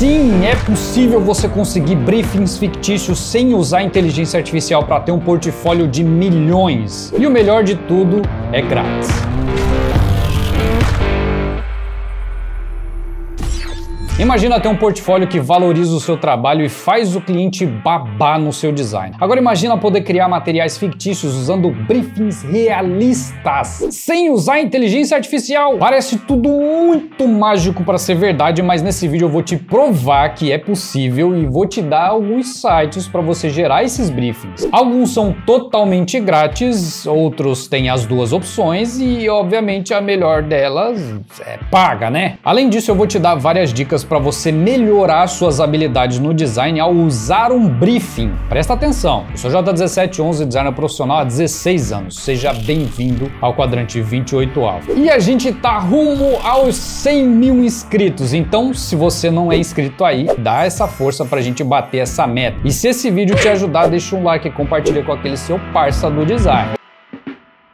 Sim, é possível você conseguir briefings fictícios sem usar inteligência artificial para ter um portfólio de milhões. E o melhor de tudo, é grátis. Imagina ter um portfólio que valoriza o seu trabalho e faz o cliente babar no seu design. Agora imagina poder criar materiais fictícios usando briefings realistas, sem usar inteligência artificial. Parece tudo muito mágico para ser verdade, mas nesse vídeo eu vou te provar que é possível e vou te dar alguns sites para você gerar esses briefings. Alguns são totalmente grátis, outros têm as duas opções e obviamente a melhor delas é paga, né? Além disso, eu vou te dar várias dicas para você melhorar suas habilidades no design ao usar um briefing. Presta atenção, eu sou J1711, designer profissional há 16 anos. Seja bem-vindo ao Quadrante 28 Alpha. E a gente tá rumo aos 100 mil inscritos, então se você não é inscrito aí, dá essa força pra gente bater essa meta. E se esse vídeo te ajudar, deixa um like e compartilha com aquele seu parça do design.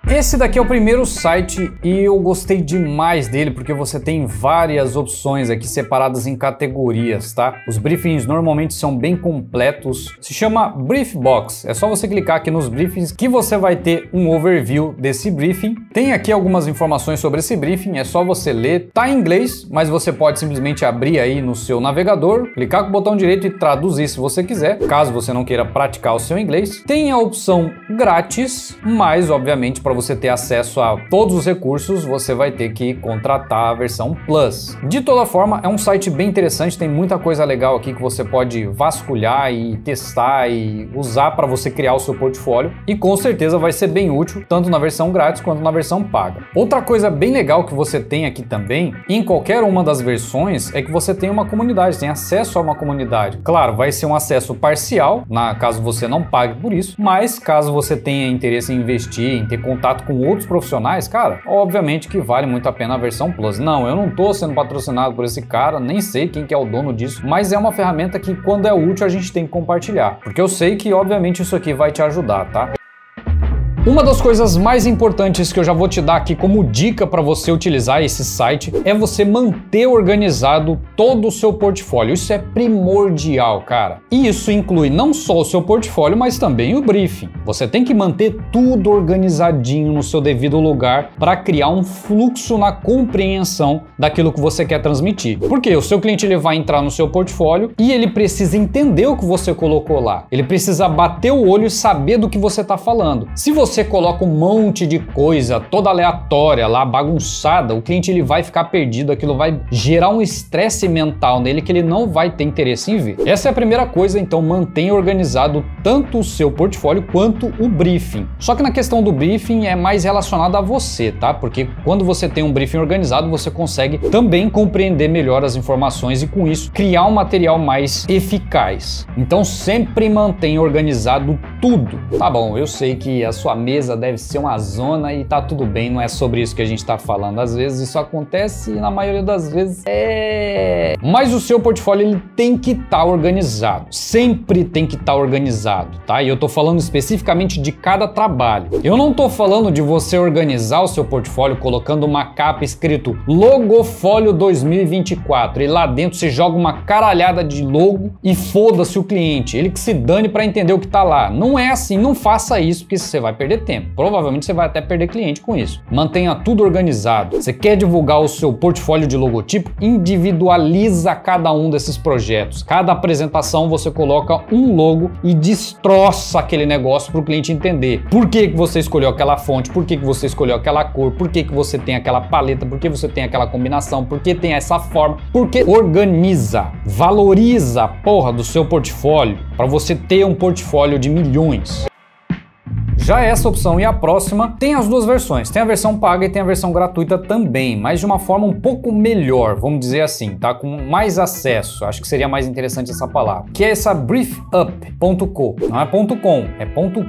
Esse daqui é o primeiro site e eu gostei demais dele porque você tem várias opções aqui separadas em categorias, tá? Os briefings normalmente são bem completos. Se chama Briefbox. É só você clicar aqui nos briefings que você vai ter um overview desse briefing. Tem aqui algumas informações sobre esse briefing, é só você ler. Tá em inglês, mas você pode simplesmente abrir aí no seu navegador, clicar com o botão direito e traduzir se você quiser, caso você não queira praticar o seu inglês. Tem a opção grátis, mas obviamente para você ter acesso a todos os recursos, você vai ter que contratar a versão Plus. De toda forma, é um site bem interessante, tem muita coisa legal aqui que você pode vasculhar e testar e usar para você criar o seu portfólio e com certeza vai ser bem útil, tanto na versão grátis quanto na versão paga. Outra coisa bem legal que você tem aqui também, em qualquer uma das versões, é que você tem uma comunidade, tem acesso a uma comunidade. Claro, vai ser um acesso parcial, caso você não pague por isso, mas caso você tenha interesse em investir, em ter contato com outros profissionais, cara, obviamente que vale muito a pena a versão Plus. Não, eu não tô sendo patrocinado por esse cara, nem sei quem que é o dono disso, mas é uma ferramenta que quando é útil a gente tem que compartilhar, porque eu sei que obviamente isso aqui vai te ajudar, tá? Uma das coisas mais importantes que eu já vou te dar aqui como dica para você utilizar esse site é você manter organizado todo o seu portfólio. Isso é primordial, cara. E isso inclui não só o seu portfólio, mas também o briefing. Você tem que manter tudo organizadinho no seu devido lugar para criar um fluxo na compreensão daquilo que você quer transmitir. Porque o seu cliente ele vai entrar no seu portfólio e ele precisa entender o que você colocou lá. Ele precisa bater o olho e saber do que você está falando. Se você coloca um monte de coisa toda aleatória lá, bagunçada, o cliente ele vai ficar perdido, aquilo vai gerar um estresse mental nele que ele não vai ter interesse em ver. Essa é a primeira coisa, então mantenha organizado tanto o seu portfólio quanto o briefing. Só que na questão do briefing é mais relacionado a você, tá? Porque quando você tem um briefing organizado, você consegue também compreender melhor as informações e com isso criar um material mais eficaz. Então sempre mantenha organizado tudo. Tá bom, eu sei que a sua mesa deve ser uma zona e tá tudo bem, não é sobre isso que a gente tá falando. Às vezes isso acontece e na maioria das vezes Mas o seu portfólio ele tem que estar organizado, sempre tem que estar organizado, tá? E eu tô falando especificamente de cada trabalho. Eu não tô falando de você organizar o seu portfólio colocando uma capa escrito Logofólio 2024 e lá dentro você joga uma caralhada de logo e foda-se o cliente, ele que se dane para entender o que tá lá. Não é assim, não faça isso porque você vai perder tempo. Provavelmente você vai até perder cliente com isso. Mantenha tudo organizado. Você quer divulgar o seu portfólio de logotipo? Individualiza cada um desses projetos. Cada apresentação você coloca um logo e destroça aquele negócio para o cliente entender. Por que você escolheu aquela fonte? Por que você escolheu aquela cor? Por que você tem aquela paleta? Por que você tem aquela combinação? Por que tem essa forma? Porque organiza, valoriza a porra do seu portfólio para você ter um portfólio de milhões. Já essa opção e a próxima tem as duas versões, tem a versão paga e tem a versão gratuita também, mas de uma forma um pouco melhor, vamos dizer assim, tá? Com mais acesso, acho que seria mais interessante essa palavra, que é essa briefup.co, não é .com, é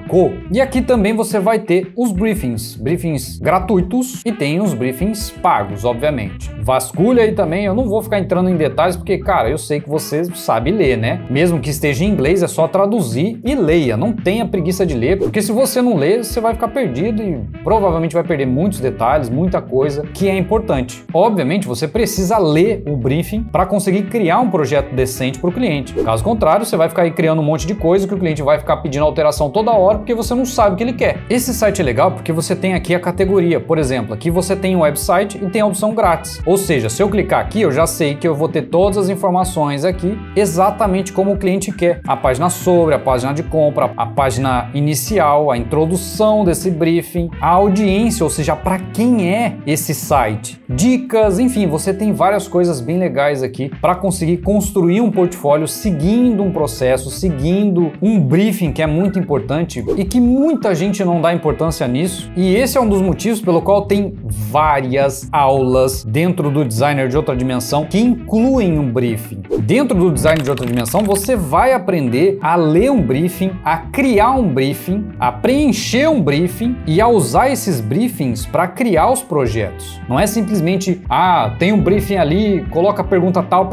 .co. E aqui também você vai ter os briefings gratuitos e tem os briefings pagos, obviamente. Vasculha aí também, eu não vou ficar entrando em detalhes porque, cara, eu sei que você sabe ler, né? Mesmo que esteja em inglês, é só traduzir e leia, não tenha preguiça de ler, porque se você não lê, você vai ficar perdido e provavelmente vai perder muitos detalhes, muita coisa que é importante. Obviamente, você precisa ler o briefing para conseguir criar um projeto decente para o cliente. Caso contrário, você vai ficar aí criando um monte de coisa que o cliente vai ficar pedindo alteração toda hora porque você não sabe o que ele quer. Esse site é legal porque você tem aqui a categoria. Por exemplo, aqui você tem um website e tem a opção grátis. Ou seja, se eu clicar aqui, eu já sei que eu vou ter todas as informações aqui exatamente como o cliente quer. A página sobre, a página de compra, a página inicial, a introdução desse briefing, a audiência, ou seja, para quem é esse site, dicas, enfim, você tem várias coisas bem legais aqui para conseguir construir um portfólio seguindo um processo, seguindo um briefing que é muito importante e que muita gente não dá importância nisso. E esse é um dos motivos pelo qual tem várias aulas dentro do Designer de Outra Dimensão que incluem um briefing. Dentro do Designer de Outra Dimensão, você vai aprender a ler um briefing, a criar um briefing, a preencher um briefing e a usar esses briefings para criar os projetos. Não é simplesmente, tem um briefing ali, coloca pergunta tal,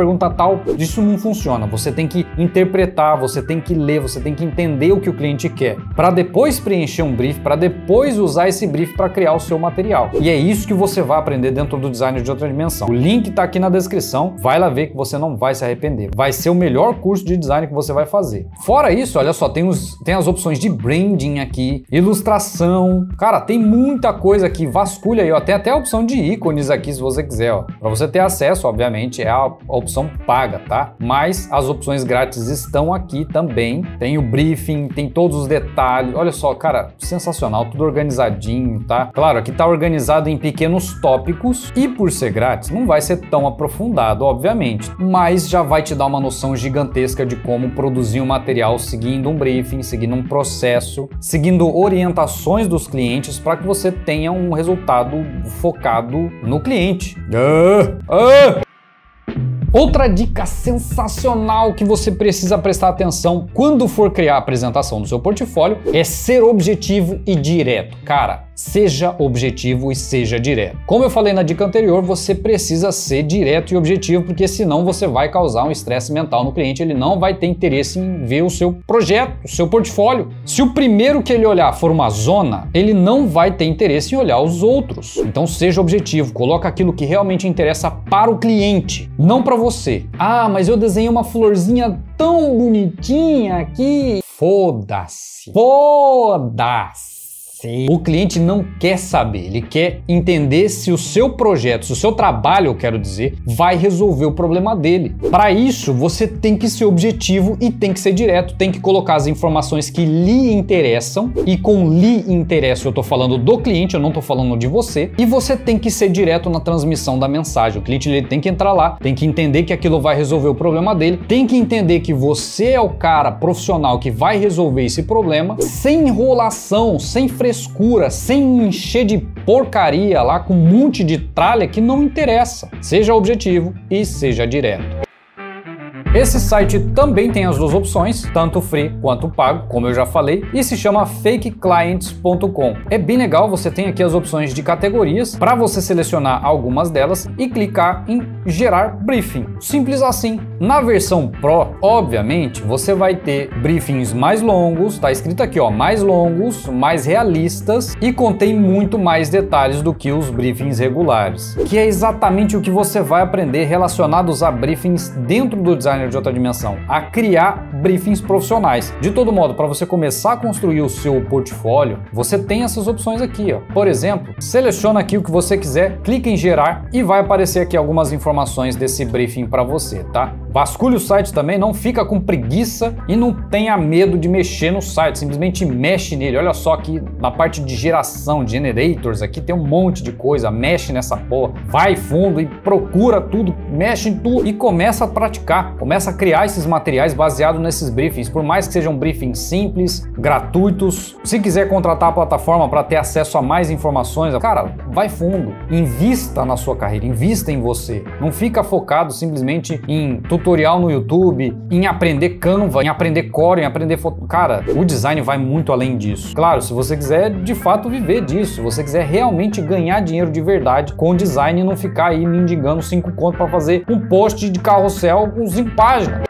isso não funciona. Você tem que interpretar, você tem que ler, você tem que entender o que o cliente quer, para depois preencher um brief, para depois usar esse brief para criar o seu material. E é isso que você vai aprender dentro do Designer de Outra Dimensão. O link está aqui na descrição, vai lá ver que você não vai se arrepender. Vai ser o melhor curso de design que você vai fazer. Fora isso, olha só, tem as opções de branding aqui, ilustração, cara, tem muita coisa aqui, vasculha aí, ó, tem até a opção de ícones aqui se você quiser, ó. Para você ter acesso, obviamente, é a opção paga, tá? Mas as opções grátis estão aqui também. Tem o briefing, tem todos os detalhes. Olha só, cara, sensacional, tudo organizadinho, tá? Claro, aqui tá organizado em pequenos tópicos e por ser grátis, não vai ser tão aprofundado, obviamente, mas já vai te dar uma noção gigantesca de como produzir um material seguindo um briefing, seguindo um processo, seguindo orientações dos clientes para que você tenha um resultado focado no cliente. Outra dica sensacional que você precisa prestar atenção quando for criar a apresentação do seu portfólio é ser objetivo e direto. Cara, seja objetivo e seja direto. Como eu falei na dica anterior, você precisa ser direto e objetivo, porque senão você vai causar um estresse mental no cliente, ele não vai ter interesse em ver o seu projeto, o seu portfólio. Se o primeiro que ele olhar for uma zona, ele não vai ter interesse em olhar os outros. Então seja objetivo, coloca aquilo que realmente interessa para o cliente, não para você. Mas eu desenhei uma florzinha tão bonitinha aqui. Foda-se. O cliente não quer saber, ele quer entender se o seu projeto, se o seu trabalho, eu quero dizer, vai resolver o problema dele. Para isso, você tem que ser objetivo e tem que ser direto, tem que colocar as informações que lhe interessam, e com lhe interessa eu tô falando do cliente, eu não tô falando de você, e você tem que ser direto na transmissão da mensagem. O cliente ele tem que entrar lá, tem que entender que aquilo vai resolver o problema dele, tem que entender que você é o cara profissional que vai resolver esse problema, sem enrolação, sem frescura, sem encher de porcaria lá com um monte de tralha que não interessa. Seja objetivo e seja direto. Esse site também tem as duas opções, tanto free quanto pago, como eu já falei, e se chama fakeclients.com. É bem legal, você tem aqui as opções de categorias para você selecionar algumas delas e clicar em gerar briefing. Simples assim. Na versão Pro, obviamente, você vai ter briefings mais longos, tá escrito aqui, ó, mais longos, mais realistas e contém muito mais detalhes do que os briefings regulares, que é exatamente o que você vai aprender relacionados a briefings dentro do Designer de Outra Dimensão, a criar briefings profissionais. De todo modo, para você começar a construir o seu portfólio, você tem essas opções aqui, ó. Por exemplo, seleciona aqui o que você quiser, clica em gerar e vai aparecer aqui algumas informações desse briefing para você, tá? Vasculhe o site também, não fica com preguiça e não tenha medo de mexer no site, simplesmente mexe nele. Olha só aqui na parte de geração, de generators, aqui tem um monte de coisa, mexe nessa porra, vai fundo e procura tudo, mexe em tudo e começa a praticar, começa a criar esses materiais baseados nesses briefings, por mais que sejam briefings simples, gratuitos. Se quiser contratar a plataforma para ter acesso a mais informações, cara, vai fundo, invista na sua carreira, invista em você, não fica focado simplesmente em tutorial no YouTube, em aprender Canva, em aprender Core, em aprender foto. Cara, o design vai muito além disso. Claro, se você quiser de fato viver disso, se você quiser realmente ganhar dinheiro de verdade com design e não ficar aí mendigando 5 conto para fazer um post de carrossel com 5 páginas.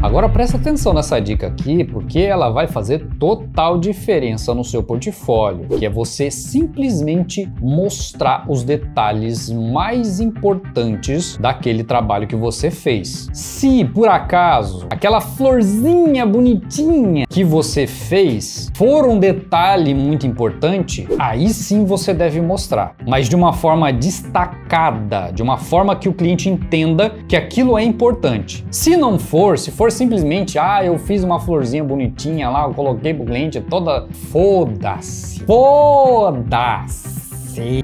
Agora presta atenção nessa dica aqui, porque ela vai fazer total diferença no seu portfólio, que é você simplesmente mostrar os detalhes mais importantes daquele trabalho que você fez. Se por acaso aquela florzinha bonitinha que você fez for um detalhe muito importante, aí sim você deve mostrar, mas de uma forma destacada, de uma forma que o cliente entenda que aquilo é importante. Se não for, se for simplesmente, eu fiz uma florzinha bonitinha lá, eu coloquei pro cliente toda, foda-se. Foda-se.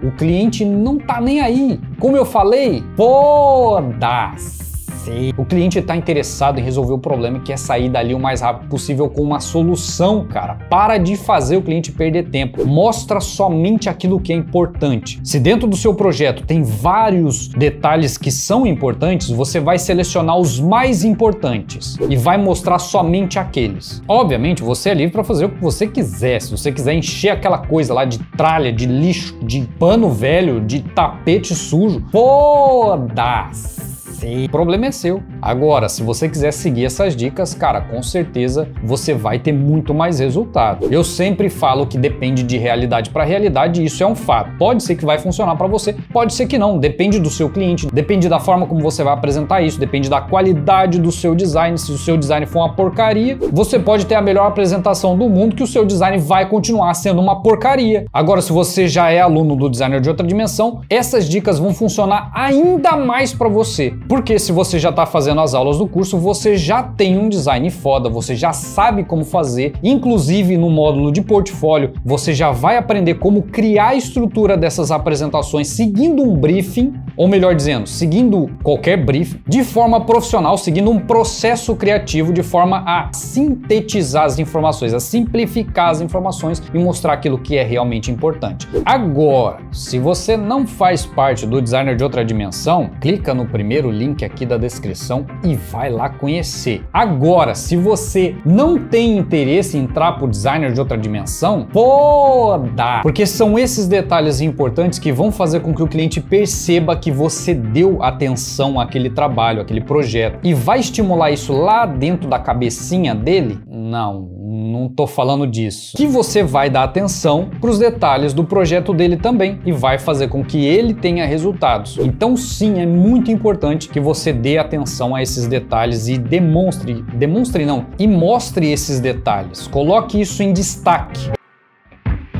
O cliente não tá nem aí. Como eu falei, foda-se. O cliente está interessado em resolver o problema e quer sair dali o mais rápido possível com uma solução, cara. Para de fazer o cliente perder tempo. Mostra somente aquilo que é importante. Se dentro do seu projeto tem vários detalhes que são importantes, você vai selecionar os mais importantes e vai mostrar somente aqueles. Obviamente, você é livre para fazer o que você quiser. Se você quiser encher aquela coisa lá de tralha, de lixo, de pano velho, de tapete sujo, foda-se. O problema é seu. Agora, se você quiser seguir essas dicas, cara, com certeza você vai ter muito mais resultado. Eu sempre falo que depende de realidade para realidade e isso é um fato. Pode ser que vai funcionar para você, pode ser que não. Depende do seu cliente, depende da forma como você vai apresentar isso, depende da qualidade do seu design. Se o seu design for uma porcaria, você pode ter a melhor apresentação do mundo que o seu design vai continuar sendo uma porcaria. Agora, se você já é aluno do Designer de Outra Dimensão, essas dicas vão funcionar ainda mais para você. Porque se você já está fazendo as aulas do curso, você já tem um design foda, você já sabe como fazer, inclusive no módulo de portfólio, você já vai aprender como criar a estrutura dessas apresentações seguindo um briefing, ou melhor dizendo, seguindo qualquer briefing, de forma profissional, seguindo um processo criativo de forma a sintetizar as informações, a simplificar as informações e mostrar aquilo que é realmente importante. Agora, se você não faz parte do Designer de Outra Dimensão, clica no primeiro link aqui da descrição e vai lá conhecer. Agora, se você não tem interesse em entrar pro Designer de Outra Dimensão, foda! Porque são esses detalhes importantes que vão fazer com que o cliente perceba que você deu atenção àquele trabalho, àquele projeto, e vai estimular isso lá dentro da cabecinha dele? Não tô falando disso. Que você vai dar atenção para os detalhes do projeto dele também e vai fazer com que ele tenha resultados. Então sim, é muito importante que você dê atenção a esses detalhes e mostre esses detalhes. Coloque isso em destaque.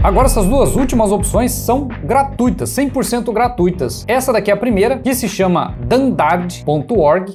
Agora, essas duas últimas opções são gratuitas, 100% gratuitas. Essa daqui é a primeira, que se chama dandad.org.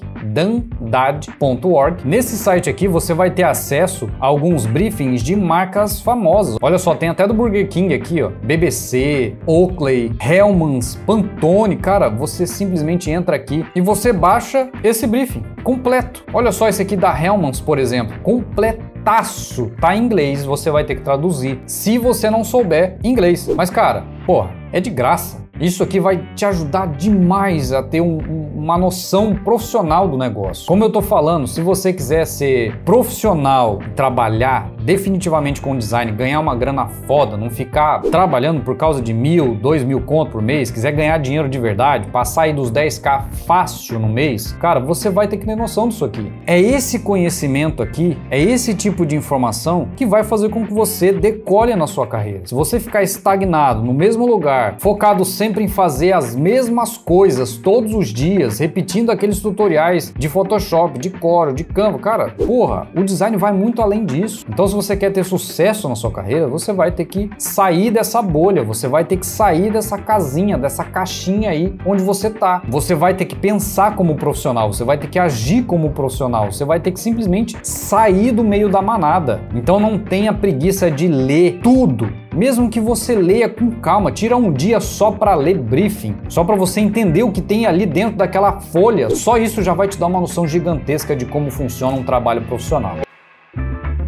Nesse site aqui você vai ter acesso a alguns briefings de marcas famosas. Olha só, tem até do Burger King aqui, ó. BBC, Oakley, Hellmann's, Pantone. Cara, você simplesmente entra aqui e você baixa esse briefing completo. Olha só esse aqui da Hellmann's, por exemplo, completaço. Tá em inglês, você vai ter que traduzir se você não souber inglês. Mas cara, porra, é de graça. Isso aqui vai te ajudar demais a ter uma noção profissional do negócio. Como eu tô falando, se você quiser ser profissional e trabalhar definitivamente com design, ganhar uma grana foda, não ficar trabalhando por causa de 1.000, 2.000 conto por mês, quiser ganhar dinheiro de verdade, passar aí dos 10k fácil no mês, cara, você vai ter que ter noção disso aqui. É esse conhecimento aqui, é esse tipo de informação que vai fazer com que você decole na sua carreira. Se você ficar estagnado no mesmo lugar, focado sempre em fazer as mesmas coisas todos os dias, repetindo aqueles tutoriais de Photoshop, de Corel, de Canva, cara, porra, o design vai muito além disso. Então, se você quer ter sucesso na sua carreira, você vai ter que sair dessa bolha, você vai ter que sair dessa casinha, dessa caixinha aí onde você tá. Você vai ter que pensar como profissional, você vai ter que agir como profissional, você vai ter que simplesmente sair do meio da manada. Então, não tenha preguiça de ler tudo. Mesmo que você leia com calma, tira um dia só para ler briefing, só para você entender o que tem ali dentro daquela folha. Só isso já vai te dar uma noção gigantesca de como funciona um trabalho profissional.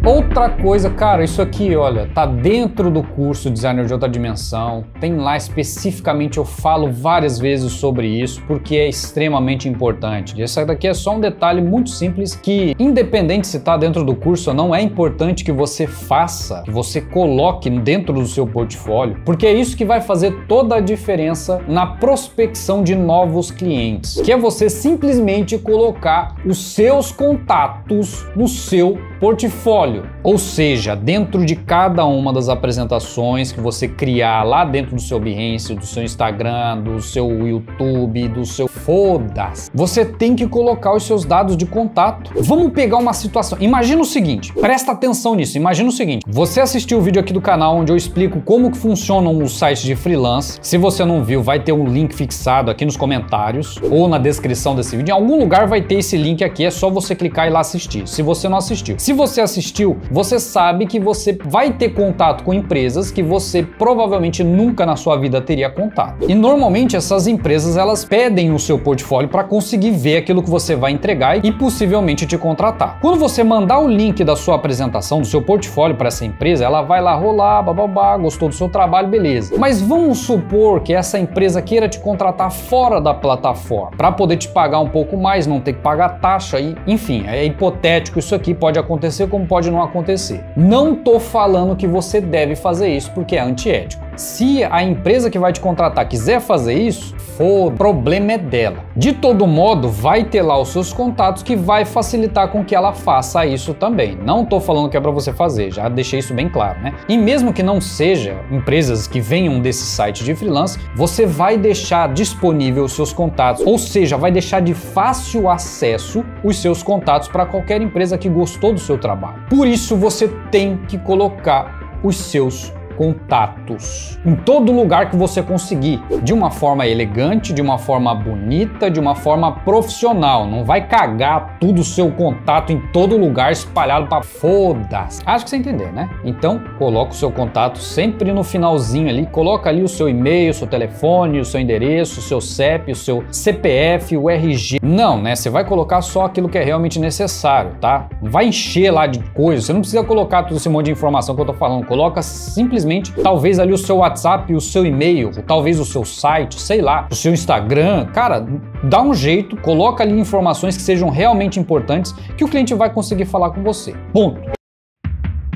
Outra coisa, cara, isso aqui, olha, tá dentro do curso Designer de Outra Dimensão, tem lá especificamente, eu falo várias vezes sobre isso, porque é extremamente importante. Esse daqui é só um detalhe muito simples que, independente se tá dentro do curso ou não, é importante que você faça, que você coloque dentro do seu portfólio, porque é isso que vai fazer toda a diferença na prospecção de novos clientes, que é você simplesmente colocar os seus contatos no seu portfólio. Ou seja, dentro de cada uma das apresentações que você criar lá dentro do seu Behance, do seu Instagram, do seu YouTube, do seu foda-se, você tem que colocar os seus dados de contato. Vamos pegar uma situação. Imagina o seguinte, presta atenção nisso. Imagina o seguinte, você assistiu o vídeo aqui do canal onde eu explico como que funcionam os sites de freelance. Se você não viu, vai ter um link fixado aqui nos comentários ou na descrição desse vídeo. Em algum lugar vai ter esse link aqui, é só você clicar e lá assistir, se você não assistiu. Se você assistiu, você sabe que você vai ter contato com empresas que você provavelmente nunca na sua vida teria contato. E normalmente essas empresas, elas pedem o seu portfólio para conseguir ver aquilo que você vai entregar e possivelmente te contratar. Quando você mandar o link da sua apresentação, do seu portfólio para essa empresa, ela vai lá rolar, bababá, gostou do seu trabalho, beleza. Mas vamos supor que essa empresa queira te contratar fora da plataforma, para poder te pagar um pouco mais, não ter que pagar taxa, e, enfim, é hipotético isso aqui, pode acontecer como pode não acontecer. Não tô falando que você deve fazer isso porque é antiético. Se a empresa que vai te contratar quiser fazer isso, o problema é dela. De todo modo, vai ter lá os seus contatos que vai facilitar com que ela faça isso também. Não tô falando que é para você fazer, já deixei isso bem claro, né? E mesmo que não seja empresas que venham desse site de freelance, você vai deixar disponível os seus contatos, ou seja, vai deixar de fácil acesso os seus contatos para qualquer empresa que gostou do seu trabalho. Por isso você tem que colocar os seus contatos em todo lugar que você conseguir, de uma forma elegante, de uma forma bonita, de uma forma profissional. Não vai cagar tudo o seu contato em todo lugar espalhado para foda-se. Acho que você entendeu, né? Então, coloca o seu contato sempre no finalzinho ali, coloca ali o seu e-mail, o seu telefone, o seu endereço, o seu CEP, o seu CPF, o RG. Não, né? Você vai colocar só aquilo que é realmente necessário, tá? Vai encher lá de coisas. Você não precisa colocar todo esse monte de informação que eu tô falando. Coloca simplesmente talvez ali o seu WhatsApp, o seu e-mail, ou talvez o seu site, sei lá, o seu Instagram. Cara, dá um jeito, coloca ali informações que sejam realmente importantes que o cliente vai conseguir falar com você. Ponto.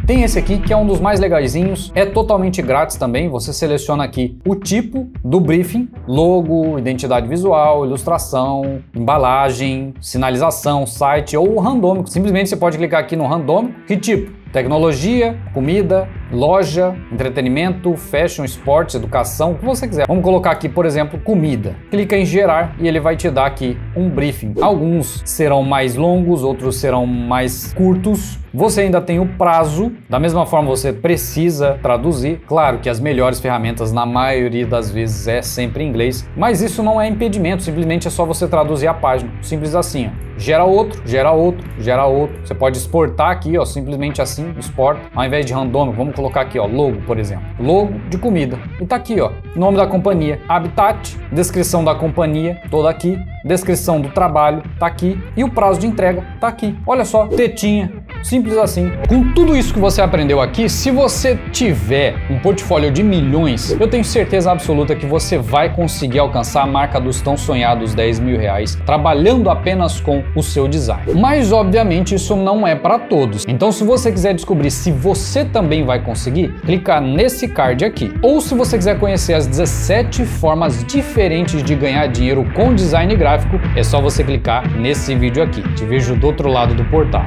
Tem esse aqui que é um dos mais legaisinhos, é totalmente grátis também, você seleciona aqui o tipo do briefing, logo, identidade visual, ilustração, embalagem, sinalização, site ou randômico. Simplesmente você pode clicar aqui no randômico, que tipo? Tecnologia, comida, loja, entretenimento, fashion, esporte, educação, o que você quiser. Vamos colocar aqui, por exemplo, comida. Clica em gerar e ele vai te dar aqui um briefing. Alguns serão mais longos, outros serão mais curtos. Você ainda tem o prazo, da mesma forma você precisa traduzir. Claro que as melhores ferramentas na maioria das vezes é sempre em inglês, mas isso não é impedimento, simplesmente é só você traduzir a página. Simples assim, ó. Gera outro, gera outro, gera outro. Você pode exportar aqui, ó, simplesmente assim, exporta. Ao invés de randômico, vamos colocar aqui, ó, logo, por exemplo. Logo de comida. E tá aqui, ó, nome da companhia, Habitat, descrição da companhia, toda aqui, descrição do trabalho, tá aqui, e o prazo de entrega tá aqui. Olha só, tetinha, simples assim. Com tudo isso que você aprendeu aqui, se você tiver um portfólio de milhões, eu tenho certeza absoluta que você vai conseguir alcançar a marca dos tão sonhados R$10.000 trabalhando apenas com o seu design. Mas obviamente isso não é para todos. Então se você quiser descobrir se você também vai conseguir, clica nesse card aqui. Ou se você quiser conhecer as 17 formas diferentes de ganhar dinheiro com design gráfico, é só você clicar nesse vídeo aqui. Te vejo do outro lado do portal.